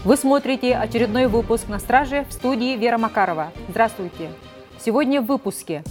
Вы смотрите очередной выпуск «На страже», в студии Вера Макарова. Здравствуйте! Сегодня в выпуске.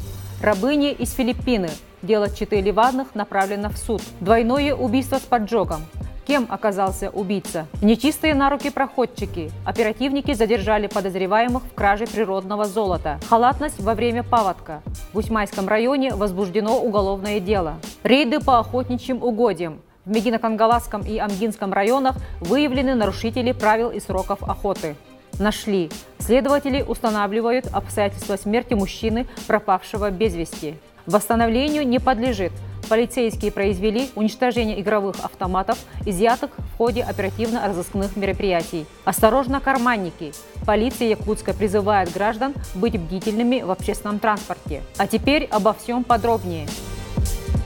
Рабыня из Филиппины. Дело Читы Ливадных направлено в суд. Двойное убийство с поджогом. Кем оказался убийца? Нечистые на руки проходчики. Оперативники задержали подозреваемых в краже природного золота. Халатность во время паводка. В Усьмайском районе возбуждено уголовное дело. Рейды по охотничьим угодьям. В Мегино-Кангаласском и Амгинском районах выявлены нарушители правил и сроков охоты. Нашли. Следователи устанавливают обстоятельства смерти мужчины, пропавшего без вести. Восстановлению не подлежит. Полицейские произвели уничтожение игровых автоматов, изъятых в ходе оперативно-розыскных мероприятий. Осторожно, карманники! Полиция Якутска призывает граждан быть бдительными в общественном транспорте. А теперь обо всем подробнее.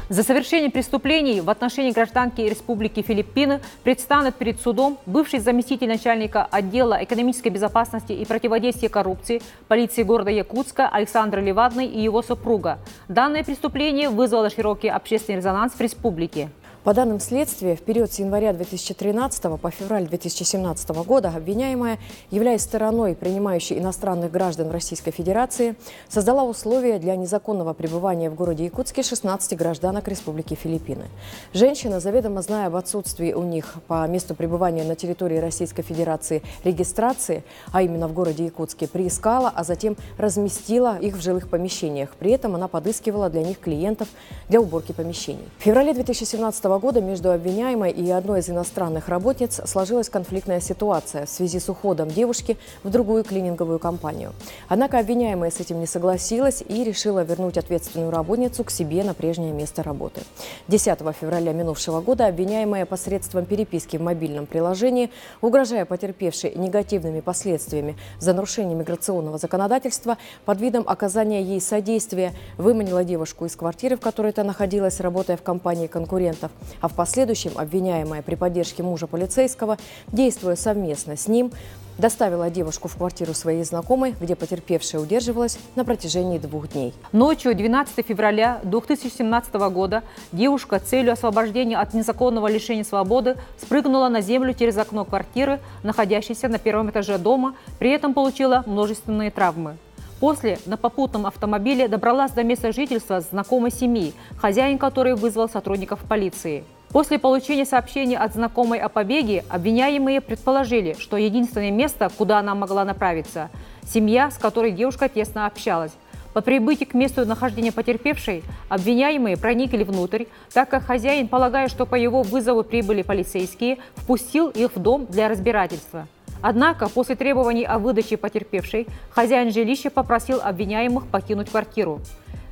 За совершение преступлений в отношении гражданки Республики Филиппины предстанут перед судом бывший заместитель начальника отдела экономической безопасности и противодействия коррупции полиции города Якутска Александр Ливадный и его супруга. Данное преступление вызвало широкий общественный резонанс в республике. По данным следствия, в период с января 2013 по февраль 2017 года обвиняемая, являясь стороной, принимающей иностранных граждан в Российской Федерации, создала условия для незаконного пребывания в городе Якутске 16 гражданок Республики Филиппины. Женщина, заведомо зная об отсутствии у них по месту пребывания на территории Российской Федерации регистрации, а именно в городе Якутске, приискала, а затем разместила их в жилых помещениях. При этом она подыскивала для них клиентов для уборки помещений. В феврале 2017 года между обвиняемой и одной из иностранных работниц сложилась конфликтная ситуация в связи с уходом девушки в другую клининговую компанию. Однако обвиняемая с этим не согласилась и решила вернуть ответственную работницу к себе на прежнее место работы. 10 февраля минувшего года обвиняемая посредством переписки в мобильном приложении, угрожая потерпевшей негативными последствиями за нарушение миграционного законодательства, под видом оказания ей содействия, выманила девушку из квартиры, в которой та находилась, работая в компании конкурентов. А в последующем обвиняемая при поддержке мужа полицейского, действуя совместно с ним, доставила девушку в квартиру своей знакомой, где потерпевшая удерживалась на протяжении 2 дней. Ночью 12 февраля 2017 года девушка с целью освобождения от незаконного лишения свободы спрыгнула на землю через окно квартиры, находящейся на 1-м этаже дома, при этом получила множественные травмы. После на попутном автомобиле добралась до места жительства знакомой семьи, хозяин которой вызвал сотрудников полиции. После получения сообщения от знакомой о побеге, обвиняемые предположили, что единственное место, куда она могла направиться – семья, с которой девушка тесно общалась. По прибытии к месту нахождения потерпевшей, обвиняемые проникли внутрь, так как хозяин, полагая, что по его вызову прибыли полицейские, впустил их в дом для разбирательства. Однако, после требований о выдаче потерпевшей, хозяин жилища попросил обвиняемых покинуть квартиру.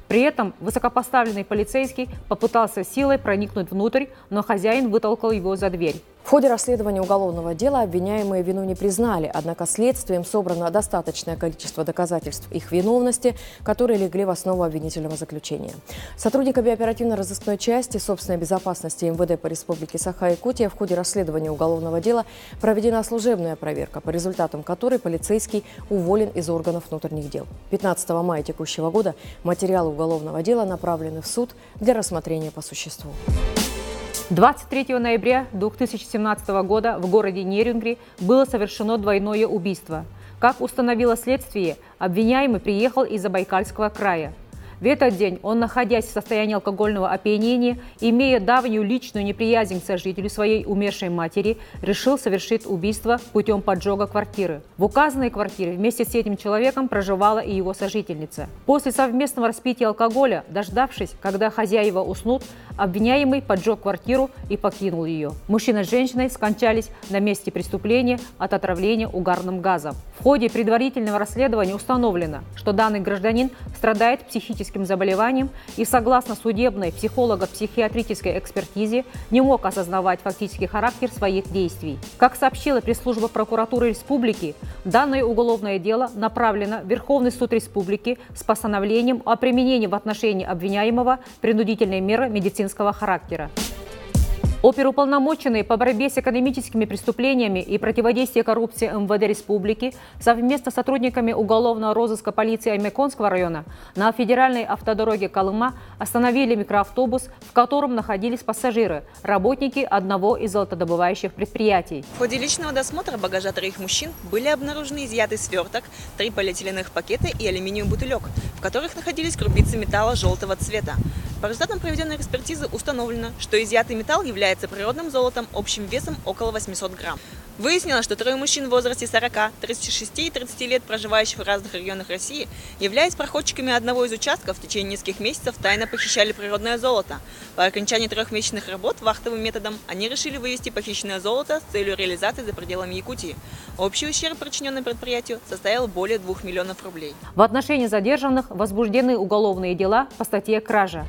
При этом высокопоставленный полицейский попытался силой проникнуть внутрь, но хозяин вытолкал его за дверь. В ходе расследования уголовного дела обвиняемые вину не признали, однако следствием собрано достаточное количество доказательств их виновности, которые легли в основу обвинительного заключения. Сотрудниками оперативно-розыскной части собственной безопасности МВД по Республике Саха-Якутия в ходе расследования уголовного дела проведена служебная проверка, по результатам которой полицейский уволен из органов внутренних дел. 15 мая текущего года материалы уголовного дела направлены в суд для рассмотрения по существу. 23 ноября 2017 года в городе Нерюнгри было совершено двойное убийство. Как установило следствие, обвиняемый приехал из Забайкальского края. В этот день он, находясь в состоянии алкогольного опьянения, имея давнюю личную неприязнь к сожителю своей умершей матери, решил совершить убийство путем поджога квартиры. В указанной квартире вместе с этим человеком проживала и его сожительница. После совместного распития алкоголя, дождавшись, когда хозяева уснут, обвиняемый поджег квартиру и покинул ее. Мужчина с женщиной скончались на месте преступления от отравления угарным газом. В ходе предварительного расследования установлено, что данный гражданин страдает психическим заболеванием и, согласно судебной психолого-психиатрической экспертизе, не мог осознавать фактический характер своих действий. Как сообщила пресс-служба прокуратуры республики, данное уголовное дело направлено в Верховный суд республики с постановлением о применении в отношении обвиняемого принудительной меры медицинского характера. Оперуполномоченный по борьбе с экономическими преступлениями и противодействию коррупции МВД Республики совместно с сотрудниками уголовного розыска полиции Аймеконского района на федеральной автодороге Колыма остановили микроавтобус, в котором находились пассажиры, работники одного из золотодобывающих предприятий. В ходе личного досмотра багажа 3 мужчин были обнаружены изъятый сверток, 3 полиэтиленовых пакета и алюминиевый бутылек, в которых находились крупицы металла желтого цвета. По результатам проведенной экспертизы установлено, что изъятый металл является природным золотом общим весом около 800 грамм. Выяснилось, что 3 мужчин в возрасте 40, 36 и 30 лет, проживающих в разных регионах России, являясь проходчиками одного из участков, в течение нескольких месяцев тайно похищали природное золото. По окончании 3-месячных работ вахтовым методом они решили вывести похищенное золото с целью реализации за пределами Якутии. Общий ущерб, причиненный предприятию, составил более 2 миллионов рублей. В отношении задержанных возбуждены уголовные дела по статье «Кража».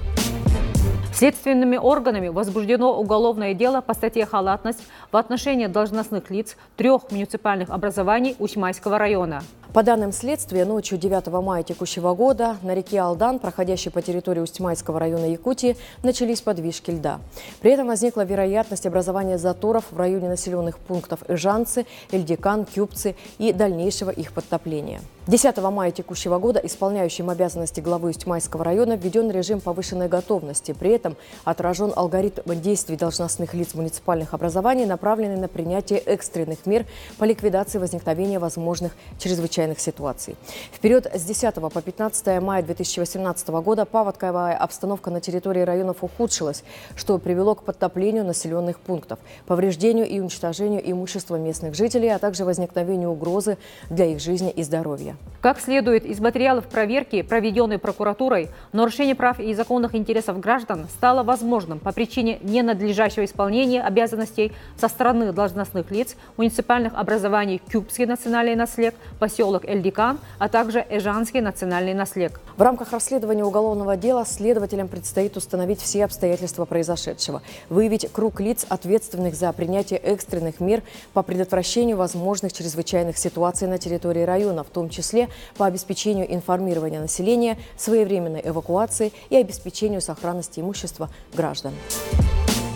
Следственными органами возбуждено уголовное дело по статье «Халатность» в отношении должностных лиц 3 муниципальных образований Усьмайского района. По данным следствия, ночью 9 мая текущего года на реке Алдан, проходящей по территории Усть-Майского района Якутии, начались подвижки льда. При этом возникла вероятность образования заторов в районе населенных пунктов Ижанцы, Эльдикан, Кюбцы и дальнейшего их подтопления. 10 мая текущего года исполняющим обязанности главы Усть-Майского района введен режим повышенной готовности. При этом отражен алгоритм действий должностных лиц муниципальных образований, направленный на принятие экстренных мер по ликвидации возникновения возможных чрезвычайных ситуаций. В период с 10 по 15 мая 2018 года паводковая обстановка на территории районов ухудшилась, что привело к подтоплению населенных пунктов, повреждению и уничтожению имущества местных жителей, а также возникновению угрозы для их жизни и здоровья. Как следует из материалов проверки, проведенной прокуратурой, нарушение прав и законных интересов граждан стало возможным по причине ненадлежащего исполнения обязанностей со стороны должностных лиц муниципальных образований Кюбский национальный наследник, поселок Эльдикан, а также Эжанский национальный наследник. В рамках расследования уголовного дела следователям предстоит установить все обстоятельства произошедшего, выявить круг лиц, ответственных за принятие экстренных мер по предотвращению возможных чрезвычайных ситуаций на территории района, в том числе по обеспечению информирования населения, своевременной эвакуации и обеспечению сохранности имущества граждан.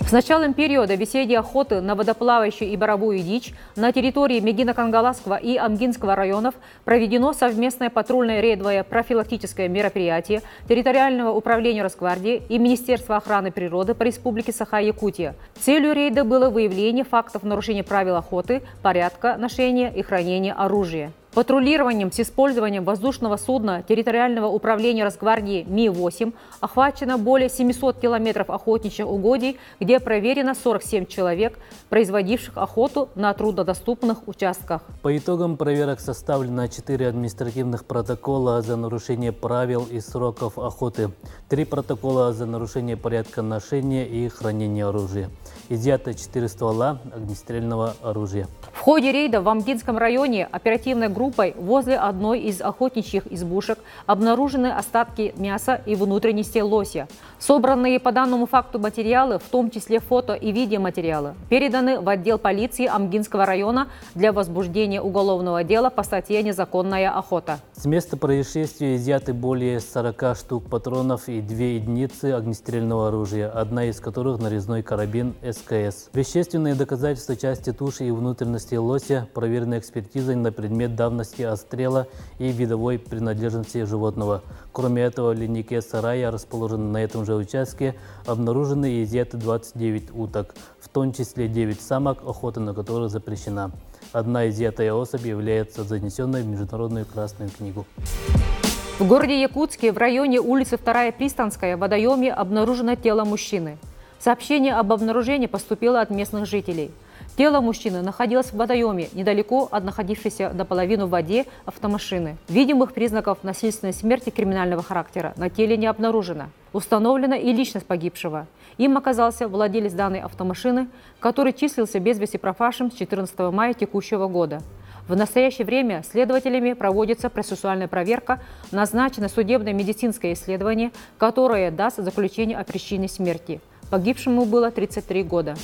С началом периода весенней охоты на водоплавающую и боровую дичь на территории Мегино-Кангаласского и Амгинского районов проведено совместное патрульное рейдовое профилактическое мероприятие территориального управления Росгвардии и Министерства охраны природы по Республике Саха-Якутия. Целью рейда было выявление фактов нарушения правил охоты, порядка ношения и хранения оружия. Патрулированием с использованием воздушного судна территориального управления Росгвардии Ми-8 охвачено более 700 километров охотничьих угодий, где проверено 47 человек, производивших охоту на труднодоступных участках. По итогам проверок составлено 4 административных протокола за нарушение правил и сроков охоты, 3 протокола за нарушение порядка ношения и хранения оружия. Изъято 4 ствола огнестрельного оружия. В ходе рейда в Амгинском районе оперативной группой возле одной из охотничьих избушек обнаружены остатки мяса и внутренности лося. Собранные по данному факту материалы, в том числе фото и видеоматериалы, переданы в отдел полиции Амгинского района для возбуждения уголовного дела по статье «Незаконная охота». С места происшествия изъяты более 40 штук патронов и 2 единицы огнестрельного оружия, одна из которых нарезной карабин СКС. Вещественные доказательства части туши и внутренности лося проверены экспертизой на предмет давности отстрела и видовой принадлежности животного. Кроме этого, в леднике сарая, расположенном на этом же участке, обнаружены и изъяты 29 уток, в том числе 9 самок, охота на которых запрещена. Одна изъятая особь является занесенной в Международную Красную книгу. В городе Якутске в районе улицы 2 Пристанская в водоеме обнаружено тело мужчины. Сообщение об обнаружении поступило от местных жителей. Тело мужчины находилось в водоеме, недалеко от находившейся наполовину в воде автомашины. Видимых признаков насильственной смерти криминального характера на теле не обнаружено. Установлена и личность погибшего. Им оказался владелец данной автомашины, который числился без вести пропавшим с 14 мая текущего года. В настоящее время следователями проводится процессуальная проверка, назначено судебно-медицинское исследование, которое даст заключение о причине смерти. Погибшему было 33 года.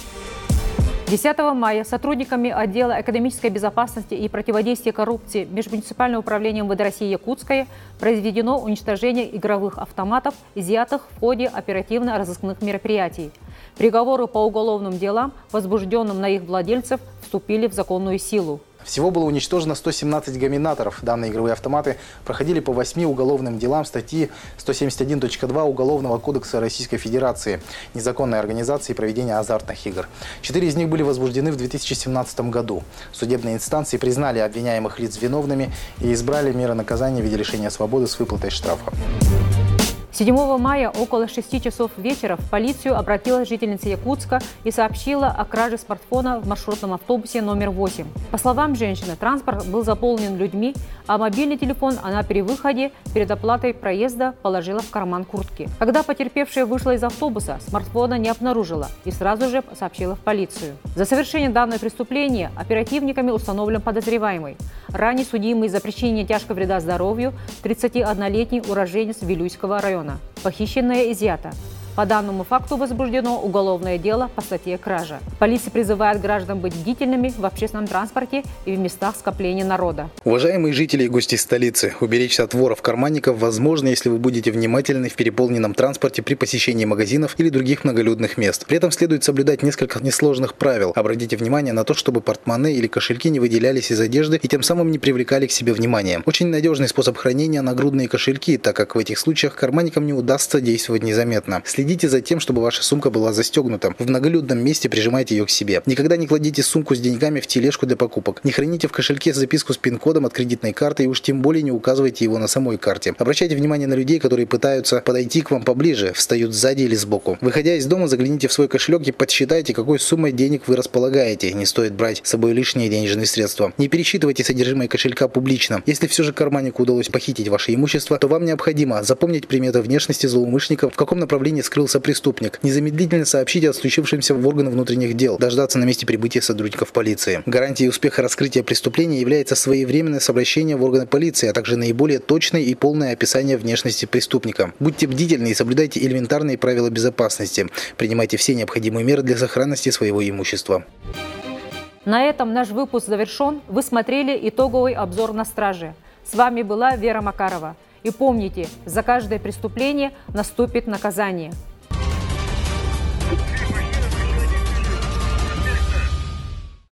10 мая сотрудниками отдела экономической безопасности и противодействия коррупции Межмуниципального управления МВД России Якутское произведено уничтожение игровых автоматов, изъятых в ходе оперативно-розыскных мероприятий. Приговоры по уголовным делам, возбужденным на их владельцев, вступили в законную силу. Всего было уничтожено 117 гаминаторов. Данные игровые автоматы проходили по 8 уголовным делам статьи 171.2 Уголовного кодекса Российской Федерации «Незаконная организация и проведение азартных игр». 4 из них были возбуждены в 2017 году. Судебные инстанции признали обвиняемых лиц виновными и избрали меры наказания в виде лишения свободы с выплатой штрафа. 7 мая около 6 часов вечера в полицию обратилась жительница Якутска и сообщила о краже смартфона в маршрутном автобусе номер 8. По словам женщины, транспорт был заполнен людьми, а мобильный телефон она при выходе перед оплатой проезда положила в карман куртки. Когда потерпевшая вышла из автобуса, смартфона не обнаружила и сразу же сообщила в полицию. За совершение данного преступления оперативниками установлен подозреваемый, ранее судимый за причинение тяжкого вреда здоровью 31-летний уроженец Вилюйского района. Похищенное изъято. По данному факту возбуждено уголовное дело по статье «Кража». Полиция призывает граждан быть бдительными в общественном транспорте и в местах скопления народа. Уважаемые жители и гости столицы, уберечься от воров-карманников возможно, если вы будете внимательны в переполненном транспорте при посещении магазинов или других многолюдных мест. При этом следует соблюдать несколько несложных правил. Обратите внимание на то, чтобы портмоне или кошельки не выделялись из одежды и тем самым не привлекали к себе внимания. Очень надежный способ хранения – нагрудные кошельки, так как в этих случаях карманникам не удастся действовать незаметно. Следите за тем, чтобы ваша сумка была застегнута. В многолюдном месте прижимайте ее к себе. Никогда не кладите сумку с деньгами в тележку для покупок. Не храните в кошельке записку с пин-кодом от кредитной карты и уж тем более не указывайте его на самой карте. Обращайте внимание на людей, которые пытаются подойти к вам поближе, встают сзади или сбоку. Выходя из дома, загляните в свой кошелек и подсчитайте, какой суммой денег вы располагаете. Не стоит брать с собой лишние денежные средства. Не пересчитывайте содержимое кошелька публично. Если все же карманнику удалось похитить ваше имущество, то вам необходимо запомнить приметы внешности злоумышленников, в каком направлении скрылся преступник. Незамедлительно сообщите о случившемся в органы внутренних дел, дождаться на месте прибытия сотрудников полиции. Гарантией успеха раскрытия преступления является своевременное обращение в органы полиции, а также наиболее точное и полное описание внешности преступника. Будьте бдительны и соблюдайте элементарные правила безопасности. Принимайте все необходимые меры для сохранности своего имущества. На этом наш выпуск завершен. Вы смотрели итоговый обзор «На страже». С вами была Вера Макарова. И помните, за каждое преступление наступит наказание.